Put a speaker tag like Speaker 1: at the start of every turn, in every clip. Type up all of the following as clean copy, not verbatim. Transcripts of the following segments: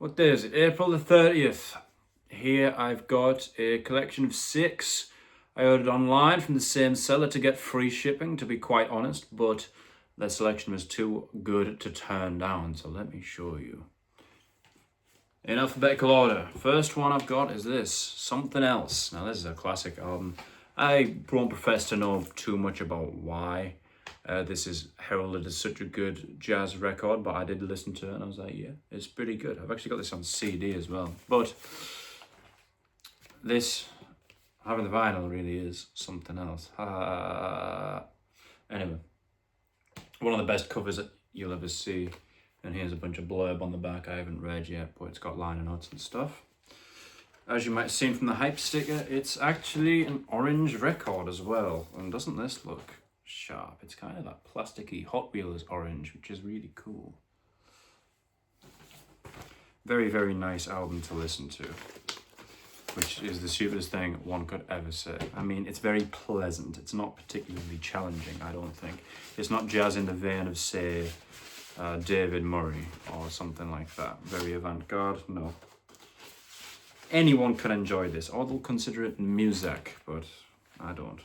Speaker 1: What day is it? April the 30th. Here I've got a collection of 6. I ordered online from the same seller to get free shipping, to be quite honest, but their selection was too good to turn down, so let me show you. In alphabetical order, first one I've got is this, Something Else. Now this is a classic album. I won't profess to know too much about why this is heralded as such a good jazz record, but I did listen to it and I was like, yeah, it's pretty good. I've actually got this on CD as well. But this, having the vinyl really is something else. Anyway, one of the best covers that you'll ever see. And here's a bunch of blurb on the back I haven't read yet, but it's got liner notes and stuff. As you might have seen from the hype sticker, it's actually an orange record as well. And doesn't this look sharp? It's kind of that plasticky Hot Wheels orange, which is really cool. Very, very nice album to listen to, which is the stupidest thing one could ever say. I mean, it's very pleasant. It's not particularly challenging, I don't think. It's not jazz in the vein of, say, David Murray or something like that. Very avant-garde, no. Anyone can enjoy this, or they'll consider it music, but I don't.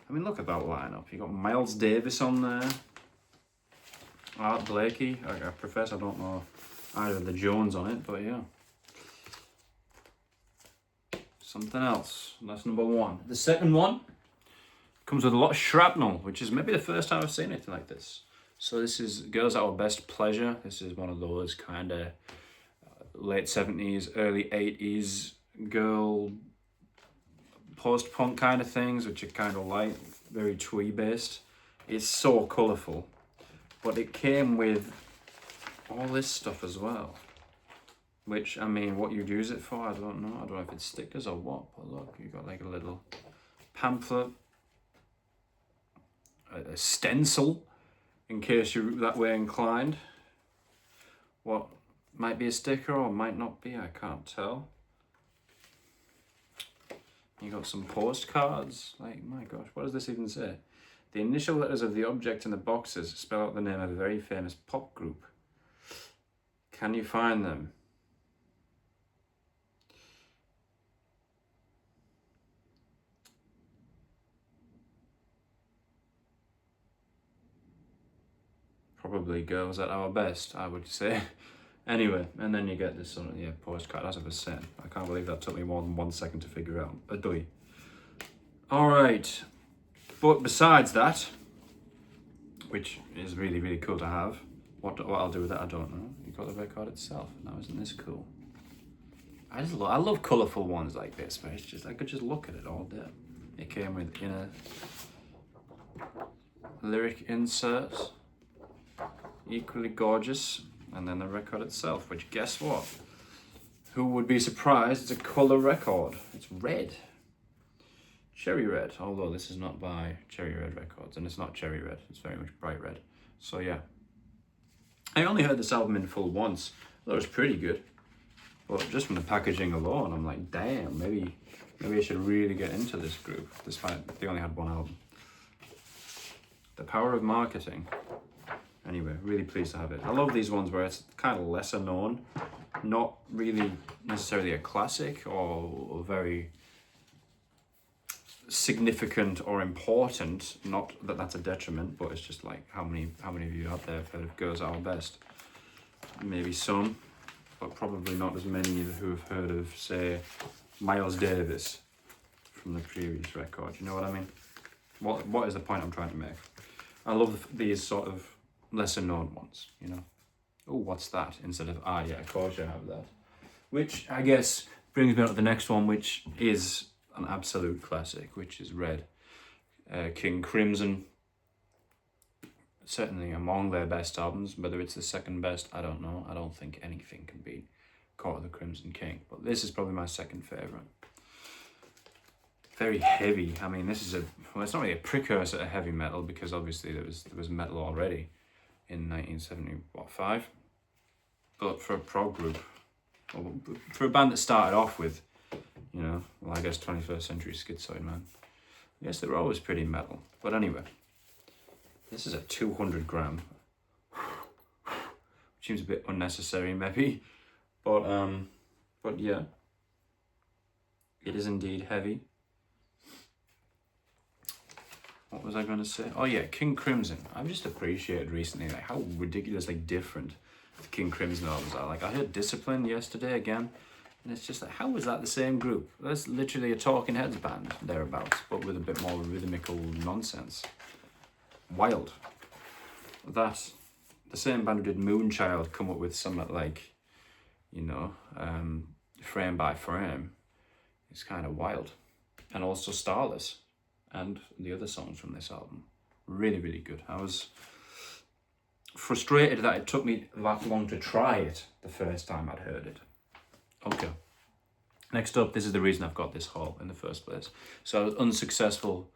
Speaker 1: I mean, look at that lineup. You got Miles Davis on there, Art Blakey. I profess I don't know either of the Jones on it, but yeah. Something Else. That's number 1. The second one comes with a lot of shrapnel, which is maybe the first time I've seen anything like this. So this is Girls at Our Best Pleasure. This is one of those kind of late 70s, early 80s girl post-punk kind of things, which are kind of light, very twee based. It's so colourful, but it came with all this stuff as well, which, I mean, what you'd use it for, I don't know. I don't know if it's stickers or what, but look, you got like a little pamphlet, a stencil, in case you're that way inclined. What might be a sticker or might not be, I can't tell. You got some postcards. Like, my gosh, what does this even say? The initial letters of the object in the boxes spell out the name of a very famous pop group. Can you find them? Probably Girls at Our Best, I would say. Anyway, and then you get this sort of, yeah, postcard, as I was saying. I can't believe that took me more than 1 second to figure out. Adoy. Alright, but besides that, which is really, really cool to have, what I'll do with that, I don't know. You got the record itself. Now, isn't this cool? I love colourful ones like this, but it's just, I could just look at it all day. It came with inner lyric inserts, equally gorgeous, and then the record itself, which, guess what? Who would be surprised? It's a colour record. It's red. Cherry red, although this is not by Cherry Red Records, and it's not cherry red, it's very much bright red. So yeah. I only heard this album in full once. I thought it was pretty good. But just from the packaging alone, I'm like, damn, maybe I should really get into this group, despite they only had one album. The power of marketing. Anyway, really pleased to have it. I love these ones where it's kind of lesser known, not really necessarily a classic or very significant or important. Not that that's a detriment, but it's just like how many of you out there have heard of Girls at Our Best? Maybe some, but probably not as many who have heard of, say, Miles Davis from the previous record. You know what I mean? What is the point I'm trying to make? I love these sort of lesser known ones, you know. Oh, what's that? Instead of, yeah, of course you have that. Which, I guess, brings me on to the next one, which is an absolute classic, which is Red. King Crimson. Certainly among their best albums. Whether it's the second best, I don't know. I don't think anything can beat Court of the Crimson King. But this is probably my second favourite. Very heavy. I mean, this is it's not really a precursor to heavy metal, because obviously there was metal already in 1975, but for a prog group, or for a band that started off with, you know, well, I guess 21st Century Schizoid Man, I guess they were always pretty metal. But anyway, this is a 200 gram, which seems a bit unnecessary maybe, But yeah, it is indeed heavy. What was I going to say? Oh yeah, King Crimson. I've just appreciated recently like how ridiculously different the King Crimson albums are. Like I heard Discipline yesterday again, and it's just like, how was that the same group? That's literally a Talking Heads band thereabouts, but with a bit more rhythmical nonsense. Wild. That the same band who did Moonchild come up with something like, you know, frame by frame. It's kind of wild, and also Starless. And the other songs from this album. Really, really good. I was frustrated that it took me that long to try it the first time I'd heard it. Okay. Next up, this is the reason I've got this haul in the first place. So I was unsuccessful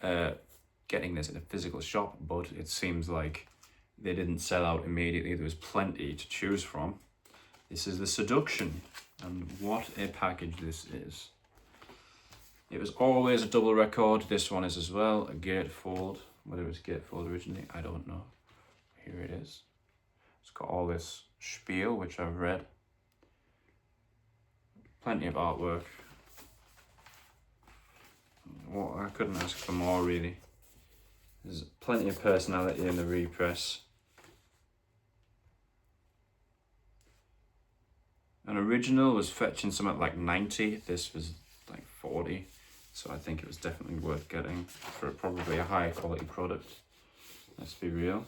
Speaker 1: getting this in a physical shop, but it seems like they didn't sell out immediately. There was plenty to choose from. This is The Seduction, and what a package this is. It was always a double record. This one is as well, a gatefold. Whether it was gatefold originally, I don't know. Here it is. It's got all this spiel, which I've read. Plenty of artwork. Well, I couldn't ask for more, really. There's plenty of personality in the repress. An original was fetching something like 90. This was like 40. So I think it was definitely worth getting for probably a high quality product. Let's be real.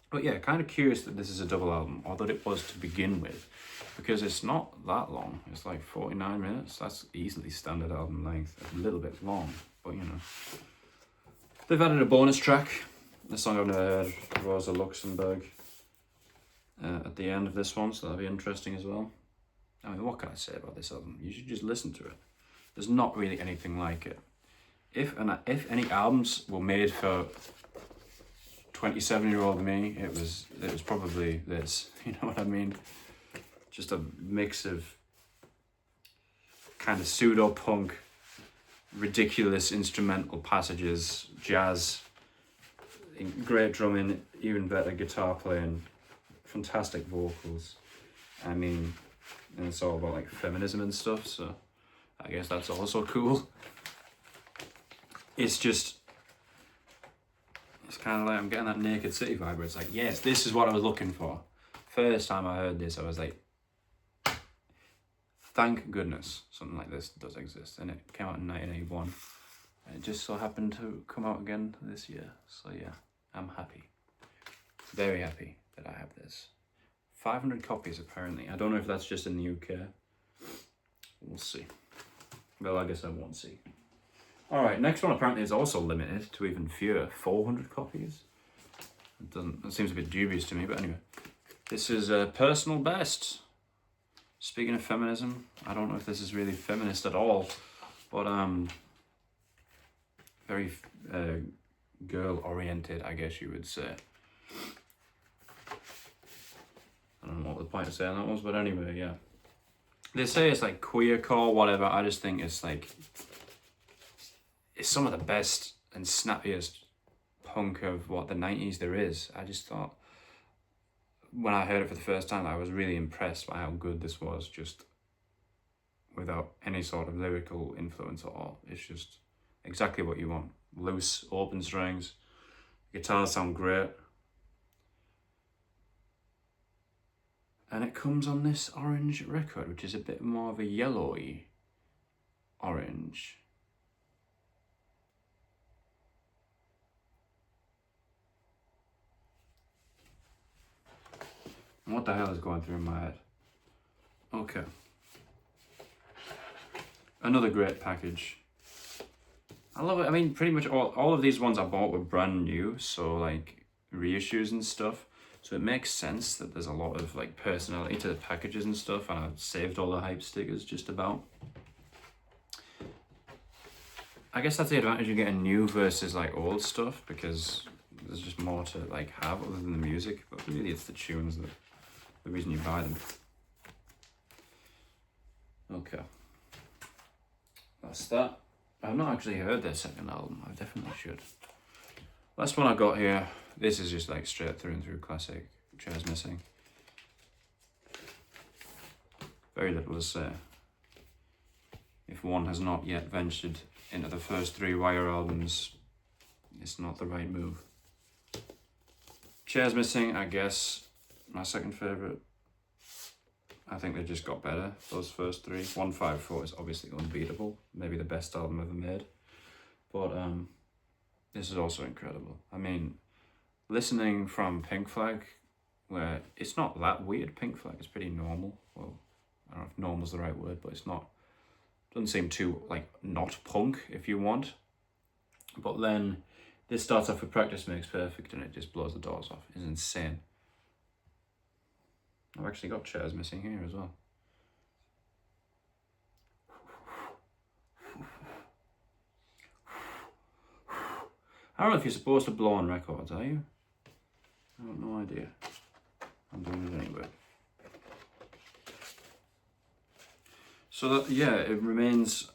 Speaker 1: But yeah, kind of curious that this is a double album, or that it was to begin with, because it's not that long. It's like 49 minutes. That's easily standard album length. A little bit long, but you know. They've added a bonus track. The song I've never heard, Rosa Luxemburg, at the end of this one, so that'll be interesting as well. I mean, what can I say about this album? You should just listen to it. There's not really anything like it. If any albums were made for 27-year-old me, it was probably this. You know what I mean? Just a mix of kind of pseudo-punk, ridiculous instrumental passages, jazz, great drumming, even better guitar playing, fantastic vocals. I mean, and it's all about like feminism and stuff, so I guess that's also cool. It's kind of like I'm getting that Naked City vibe where it's like, yes, this is what I was looking for. First time I heard this, I was like, thank goodness something like this does exist. And it came out in 1981. And it just so happened to come out again this year. So yeah, I'm happy. Very happy that I have this. 500 copies apparently. I don't know if that's just in the UK. We'll see. Well, I guess I won't see. Alright, next one apparently is also limited to even fewer. 400 copies? That seems a bit dubious to me, but anyway. This is a Personal Best. Speaking of feminism, I don't know if this is really feminist at all, but very girl-oriented, I guess you would say. I don't know what the point of saying that was, but anyway, yeah. They say it's like queercore, whatever. I just think it's like, it's some of the best and snappiest punk of what the 90s there is. I just thought, when I heard it for the first time, I was really impressed by how good this was, just without any sort of lyrical influence at all. It's just exactly what you want. Loose, open strings, guitars sound great. And it comes on this orange record, which is a bit more of a yellowy orange. What the hell is going through my head? Okay. Another great package. I love it. I mean, pretty much all of these ones I bought were brand new, so like reissues and stuff. So it makes sense that there's a lot of like personality to the packages and stuff, and I've saved all the hype stickers just about. I guess that's the advantage of getting new versus like old stuff, because there's just more to like have other than the music, but really it's the tunes that the reason you buy them. Okay. That's that. I've not actually heard their second album. I definitely should. Last one I got here. This is just like straight through and through classic. Chairs Missing. very little to say. If one has not yet ventured into the first 3 Wire albums, it's not the right move. Chairs Missing, I guess, my second favourite. I think they just got better, those first 3. 154 is obviously unbeatable, maybe the best album ever made. But this is also incredible. I mean, listening from Pink Flag, where it's not that weird. Pink Flag is pretty normal. Well, I don't know if normal's the right word, but it's not, doesn't seem too, like, not punk, if you want. But then this starts off with Practice Makes Perfect and it just blows the doors off. It's insane. I've actually got Chairs Missing here as well. I don't know if you're supposed to blow on records, are you? I have no idea. I'm doing it anyway. So that, yeah, it remains.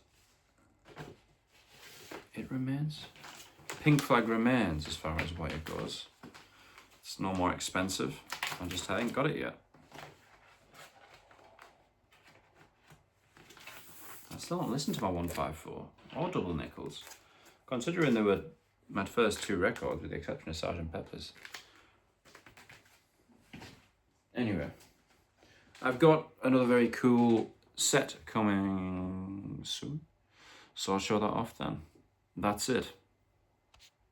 Speaker 1: Pink Flag remains as far as Wire goes. It's no more expensive. I just haven't got it yet. I still don't listen to my 154 or Double Nickels, considering they were my first 2 records with the exception of Sgt. Pepper's. Anyway, I've got another very cool set coming soon, so I'll show that off then. That's it.